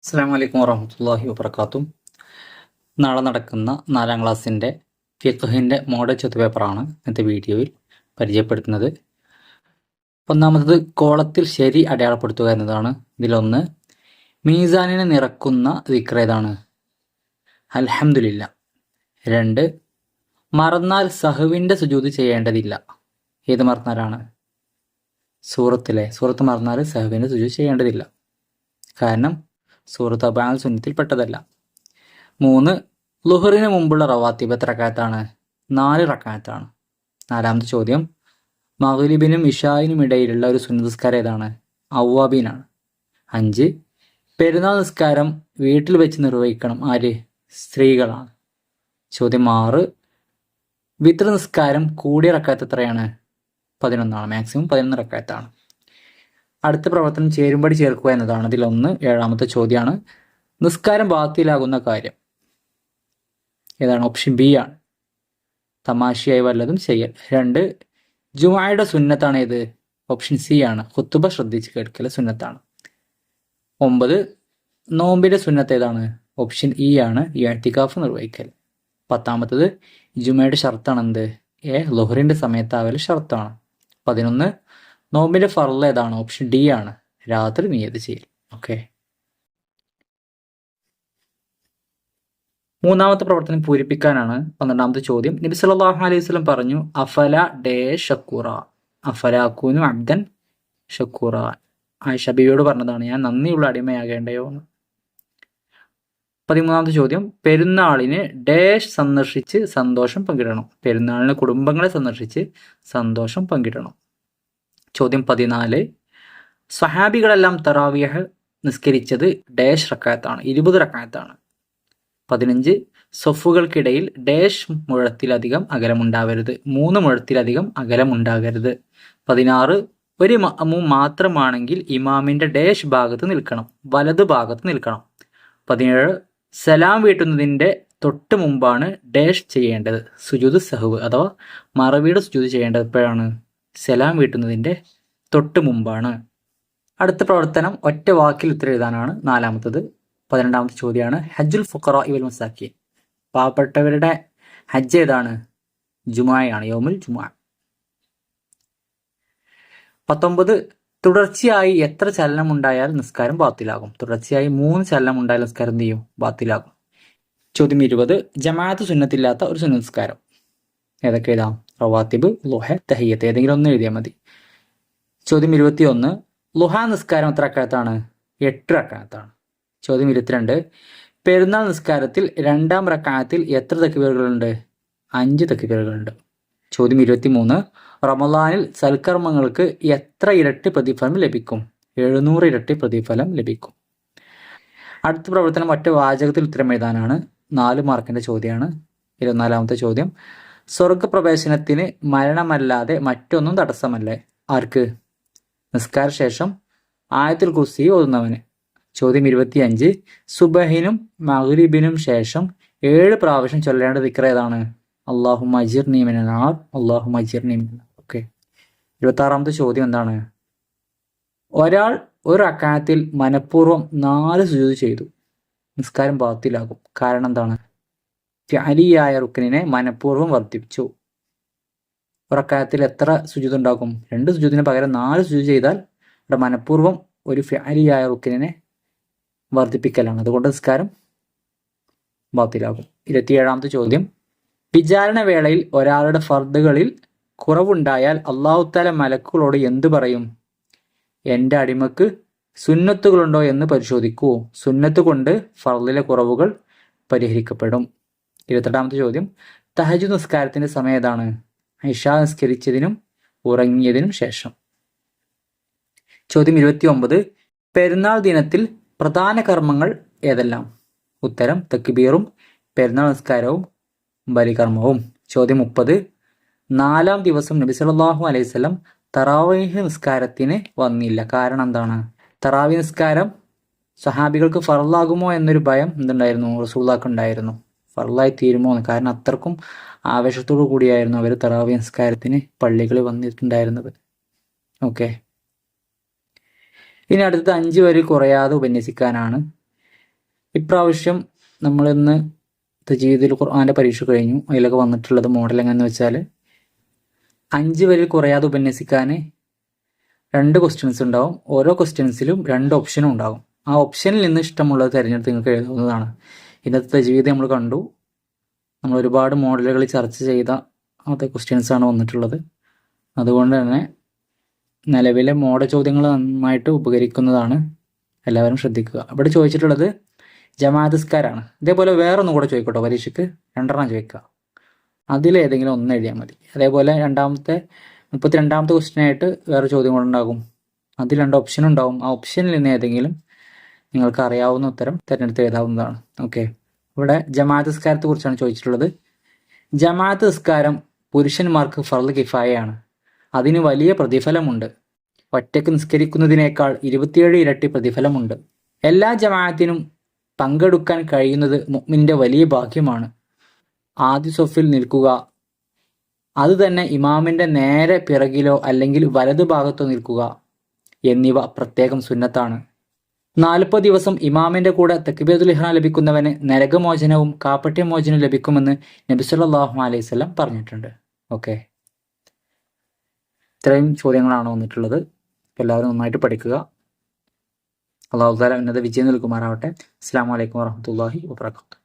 അസ്സലാമു അലൈക്കും വറഹ്മത്തുള്ളാഹി വബറകാതുഹു. നാളെ നടക്കുന്ന 4ാം ക്ലാസ്സിൻ്റെ ഫിഖ്ഹിൻ്റെ മോഡൽ ചോദ്യപേപ്പറാണ് ഇന്നത്തെ വീഡിയോയിൽ പരിചയപ്പെടുത്തുന്നത്. ഒന്നാമത്തത് കോളത്തിൽ ശരി അടയാളപ്പെടുത്തുക എന്നതാണ്. ഇതിലൊന്ന്, മീസാനിനെ നിറക്കുന്ന ദിക്ർ ഏതാണ്? അൽഹംദുലില്ല. 2, മറന്നാൽ സഹവിൻ്റെ സുജൂദ് ചെയ്യേണ്ടതില്ല. ഏത് മറന്നാലാണ്? സൂറത്ത് മറന്നാൽ സഹവിൻ്റെ സുജൂദ് ചെയ്യേണ്ടതില്ല, കാരണം സൂറത്ത് അബാൽ സുന്നത്തിൽ പെട്ടതല്ല. 3, ളുഹറിന് മുമ്പുള്ള റവാത്തിബ് എത്ര റക്അത്താണ്? 4 റക്അത്താണ്. 4ാമത്തെ ചോദ്യം, മഗ്രിബിനും ഇശായിനും ഇടയിലുള്ള ഒരു സുന്നത്ത് നിസ്കാരം ഏതാണ്? അവ്വാബീനാണ്. 5, പെരുന്നാൾ നിസ്കാരം വീട്ടിൽ വെച്ച് നിർവഹിക്കണം. ആര്? സ്ത്രീകളാണ്. ചോദ്യം 6, വിത്ർ നിസ്കാരം കൂടിയ റക്അത്ത് എത്രയാണ്? 11ആണ്. മാക്സിമം 11 റക്അത്താണ്. അടുത്ത പ്രവർത്തനം ചേരുംപടി ചേർക്കുക എന്നതാണ്. ഇതിലൊന്ന് 7ാമത്തെ ചോദ്യമാണ്. നിസ്കാരം ബാത്തിലാകുന്ന കാര്യം ഏതാണ്? ഓപ്ഷൻ ബി ആണ്, തമാശയായി വല്ലതും ചെയ്യൽ. 2, ജുമുഅയുടെ സുന്നത്താണ് ഏത്? ഓപ്ഷൻ സി ആണ്, ഖുതുബ ശ്രദ്ധിച്ച് കേൾക്കൽ സുന്നത്താണ്. 9, നോമ്പിന്റെ സുന്നത്ത് ഏതാണ്? ഓപ്ഷൻ ഇ ആണ്, ഇഅ്തികാഫ് നിർവഹിക്കൽ. 10ാമത്തത്, ജുമുഅയുടെ ഷർത്താണ് എന്ത്? ളുഹറിന്റെ സമയത്താവൽ ഷർത്താണ്. 11, നോമ്പിന്റെ ഫർള് ഏതാണ്? ഓപ്ഷൻ ഡി ആണ്, രാത്രി നിയത്ത് ചെയ്യൽ. ഓക്കെ. 3ാമത്തെ പ്രവർത്തനം പൂരിപ്പിക്കാനാണ്. 12ാമത്തെ ചോദ്യം, നബി സല്ലല്ലാഹു അലൈഹി വസല്ലം പറഞ്ഞു, അഫല ഷക്കൂറ, അഫല അകൂനു അബ്ദൻ ഷക്കൂറ. ആയിഷ ബീവിയോട് പറഞ്ഞതാണ്, ഞാൻ നന്ദിയുള്ള അടിമയാകേണ്ടയോ എന്ന്. 13ാമത്തെ ചോദ്യം, പെരുന്നാളിന് സന്ദർശിച്ച് സന്തോഷം പങ്കിടണം. പെരുന്നാളിന് കുടുംബങ്ങളെ സന്ദർശിച്ച് സന്തോഷം പങ്കിടണം. ചോദ്യം 14, സ്വഹാബികളെല്ലാം തറാവിയഹ് നിസ്കരിച്ചത് റക്അത്താണ്? 20 റക്അത്താണ്. 15, സൊഫുകൾക്കിടയിൽ മുഴത്തിലധികം അകലമുണ്ടാവരുത്. 3 മുഴത്തിലധികം അകലമുണ്ടാകരുത്. 16, ഒരു മഅ്മൂം മാത്രമാണെങ്കിൽ ഇമാമിന്റെ ഭാഗത്ത് നിൽക്കണം, വലത് ഭാഗത്ത് നിൽക്കണം. 17, സലാം വീട്ടുന്നതിന്റെ തൊട്ട് മുമ്പാണ് ചെയ്യേണ്ടത്. സുജൂദ് സഹ്വ് അഥവാ മറവിയുടെ സുജൂദ് ചെയ്യേണ്ടത് എപ്പോഴാണ്? സലാം വീട്ടുന്നതിന്റെ തൊട്ട് മുമ്പാണ്. അടുത്ത പ്രവർത്തനം ഒറ്റ വാക്കിൽ ഉത്തരം എഴുതാനാണ്. 4ാമത്തത്. 12ാമത്തെ ചോദ്യമാണ്, ഹജ്ജുൽ ഫുഖറാ വൽ മസാക്കീൻ, പാവപ്പെട്ടവരുടെ ഹജ്ജ് ഏതാണ്? ജുമുഅയാണ്, യൗമുൽ ജുമുഅ. 19, തുടർച്ചയായി എത്ര ചലനം ഉണ്ടായാൽ നിസ്കാരം ബാത്തിലാകും? തുടർച്ചയായി 3 ചലനം ഉണ്ടായാൽ നിസ്കാരം എന്ത് ചെയ്യും? ബാത്തിലാകും. ചോദ്യം 20, ജമാഅത്ത് സുന്നത്തില്ലാത്ത ഒരു സുന്നത്ത് നിസ്കാരം ഏതൊക്കെ എഴുതാം? റവാത്തിബ്, ളുഹ, തഹിയ്യത്ത്, ഏതെങ്കിലും ഒന്ന് എഴുതിയാൽ മതി. ചോദ്യം 21, ളുഹ നിസ്കാരം എത്ര റക്അത്താണ്? 8 റക്അത്താണ്. ചോദ്യം 22, പെരുന്നാൾ നിസ്കാരത്തിൽ 2ാം റക്അത്തിൽ എത്ര തക്ബീറുകളുണ്ട്? 5 തക്ബീറുകളുണ്ട്. ചോദ്യം 23, റമളാനിൽ സൽക്കർമ്മങ്ങൾക്ക് എത്ര ഇരട്ടി പ്രതിഫലം ലഭിക്കും? 700 ഇരട്ടി പ്രതിഫലം ലഭിക്കും. അടുത്ത പ്രവർത്തനം ഒറ്റ വാചകത്തിൽ ഉത്തരം എഴുതാനാണ്. 4 മാർക്കിന്റെ ചോദ്യമാണ്. 24ാമത്തെ ചോദ്യം, സ്വർഗപ്രവേശനത്തിന് മരണമല്ലാതെ മറ്റൊന്നും തടസ്സമല്ലേ? ആർക്ക്? നിസ്കാര ശേഷം ആയത്തുൽ കുർസി ഓതുന്നവന്. ചോദ്യം 25, സുബഹിനും മഗ്രിബിനും ശേഷം 7 പ്രാവശ്യം ചൊല്ലേണ്ട ദിക്ർ ഏതാണ്? അല്ലാഹുമ്മ അജിർനി മിനൽ നാർ, അല്ലാഹുമ്മ അജിർനി മിനൽ നാർ. ഓക്കെ. 26ാമത്തെ ചോദ്യം എന്താണ്? ഒരാൾ ഒരു റക്അത്തിൽ മനഃപൂർവ്വം 4 സുജൂദ് ചെയ്തു, നിസ്കാരം ബാത്തിലാകും. കാരണം എന്താണ്? ഫിഅലിയായ റുക്നിനെ മനഃപൂർവ്വം വർദ്ധിപ്പിച്ചു. റക്അത്തിൽ എത്ര സുജൂദ് ഉണ്ടാകും? 2 സുജൂദിന് പകരം 4 സുജൂദ് ചെയ്താൽ ഇവിടെ മനഃപൂർവ്വം ഒരു ഫിഅലിയായ റുക്നിനെ വർദ്ധിപ്പിക്കലാണ്, അതുകൊണ്ട് നിസ്കാരം ബാത്തിലാകും. 27ാമത്തെ ചോദ്യം, വിചാരണ വേളയിൽ ഒരാളുടെ ഫർദുകളിൽ കുറവുണ്ടായാൽ അല്ലാഹു തആല മലക്കുകളോട് എന്തു പറയും? എൻ്റെ അടിമക്ക് സുന്നത്തുകളുണ്ടോ എന്ന് പരിശോധിക്കൂ, സുന്നത്ത് കൊണ്ട് ഫർദിലെ കുറവുകൾ പരിഹരിക്കപ്പെടും. 28ാമത്തെ ചോദ്യം, തഹജ്ജുദ് നിസ്കാരത്തിന്റെ സമയം ഏതാണ്? ഇശാ നിസ്കരിച്ചതിനും ഉറങ്ങിയതിനും ശേഷം. ചോദ്യം 29, പെരുന്നാൾ ദിനത്തിൽ പ്രധാന കർമ്മങ്ങൾ ഏതെല്ലാം? ഉത്തരം, തക്ബീറും പെരുന്നാൾ നിസ്കാരവും ബലികർമ്മവും. ചോദ്യം 30, 4ാം ദിവസം നബി സല്ലല്ലാഹു അലൈഹി വസല്ലം തറാവീഹ് നിസ്കാരത്തിന് വന്നില്ല, കാരണം എന്താണ്? തറാവീഹ് നിസ്കാരം സഹാബികൾക്ക് ഫർളാകുമോ എന്നൊരു ഭയം എന്തുണ്ടായിരുന്നു? റസൂലുള്ളാഹിക്ക് ഉണ്ടായിരുന്നു, ഫർളായി തീരുമോ എന്ന്. കാരണം അത്രക്കും ആവേശത്തോടു കൂടിയായിരുന്നു അവർ തറാവീഹ് നിസ്കാരത്തിന് പള്ളികളിൽ വന്നിട്ടുണ്ടായിരുന്നത്. ഓക്കെ. ഇനി അടുത്തത് 5 വരി കുറയാതെ ഉപന്യസിക്കാനാണ്. ഇപ്രാവശ്യം നമ്മളിന്ന് തജ്വീദുൽ ഖുർആന്റെ പരീക്ഷ കഴിഞ്ഞു. അതിലൊക്കെ വന്നിട്ടുള്ളത് മോഡൽ എങ്ങനെയെന്ന് വെച്ചാൽ 5 വരിൽ കുറയാതെ ഉപന്യസിക്കാൻ 2 ക്വസ്റ്റ്യൻസ് ഉണ്ടാവും. ഓരോ ക്വസ്റ്റ്യൻസിലും 2 ഓപ്ഷനും ഉണ്ടാകും. ആ ഓപ്ഷനിൽ നിന്ന് ഇഷ്ടമുള്ളത് തിരഞ്ഞെടുത്ത് നിങ്ങൾക്ക് എഴുതാവുന്നതാണ്. ഇന്നത്തെ തജ്വീദ് നമ്മൾ കണ്ടു. നമ്മൾ ഒരുപാട് മോഡലുകൾ ചർച്ച ചെയ്ത അതേ ക്വസ്റ്റ്യൻസാണ് വന്നിട്ടുള്ളത്. അതുകൊണ്ട് തന്നെ നിലവിലെ മോഡൽ ചോദ്യങ്ങൾ നന്നായിട്ട് ഉപകരിക്കുന്നതാണ്. എല്ലാവരും ശ്രദ്ധിക്കുക. ഇവിടെ ചോദിച്ചിട്ടുള്ളത് ജമാഅത്ത് നിസ്കാരമാണ്. ഇതേപോലെ വേറൊന്നും കൂടെ ചോദിക്കട്ടോ, പരീക്ഷയ്ക്ക് 2 ചോദിക്കുക. അതിലേതെങ്കിലും ഒന്ന് എഴുതിയാൽ മതി. അതേപോലെ 32ാമത്തെ ക്വസ്റ്റ്യനായിട്ട് വേറെ ചോദ്യങ്ങളുണ്ടാകും. അതിൽ 2 ഓപ്ഷൻ ഉണ്ടാകും. ആ ഓപ്ഷനിൽ നിന്ന് ഏതെങ്കിലും നിങ്ങൾക്ക് അറിയാവുന്ന ഉത്തരം തിരഞ്ഞെടുത്ത് എഴുതാവുന്നതാണ്. ഓക്കെ. ഇവിടെ ജമാഅത്ത് നിസ്കാരത്തെ കുറിച്ചാണ് ചോദിച്ചിട്ടുള്ളത്. ജമാഅത്ത് നിസ്കാരം പുരുഷന്മാർക്ക് ഫർള് കിഫായയാണ്. അതിന് വലിയ പ്രതിഫലമുണ്ട്. ഒറ്റയ്ക്ക് നിസ്കരിക്കുന്നതിനേക്കാൾ 27 ഇരട്ടി പ്രതിഫലമുണ്ട്. എല്ലാ ജമാഅത്തിനും പങ്കെടുക്കാൻ കഴിയുന്നത് മുഅ്മിനിന്റെ വലിയ ഭാഗ്യമാണ്. ആദ്യ സ്വഫിൽ നിൽക്കുക, അത് തന്നെ ഇമാമിന്റെ നേരെ പിറകിലോ അല്ലെങ്കിൽ വലതു ഭാഗത്തോ നിൽക്കുക എന്നിവ പ്രത്യേകം സുന്നത്താണ്. 40 ദിവസം ഇമാമിന്റെ കൂടെ തക്ബീറത്തുൽ ഇഹ്റാം ലഭിക്കുന്നവന് നരകമോചനവും കാപട്യമോചനവും ലഭിക്കുമെന്ന് നബി സല്ലല്ലാഹു അലൈഹി വസല്ലം പറഞ്ഞിട്ടുണ്ട്. ഓക്കെ, ഇത്രയും ചോദ്യങ്ങളാണ് വന്നിട്ടുള്ളത്. എല്ലാവരും നന്നായിട്ട് പഠിക്കുക. അല്ലാഹു തആല ഉന്നത വിജയം നൽകുമാറാവട്ടെ. അസ്സലാമു അലൈക്കും വറഹ്മത്തുള്ളാഹി വബറകാതുഹു.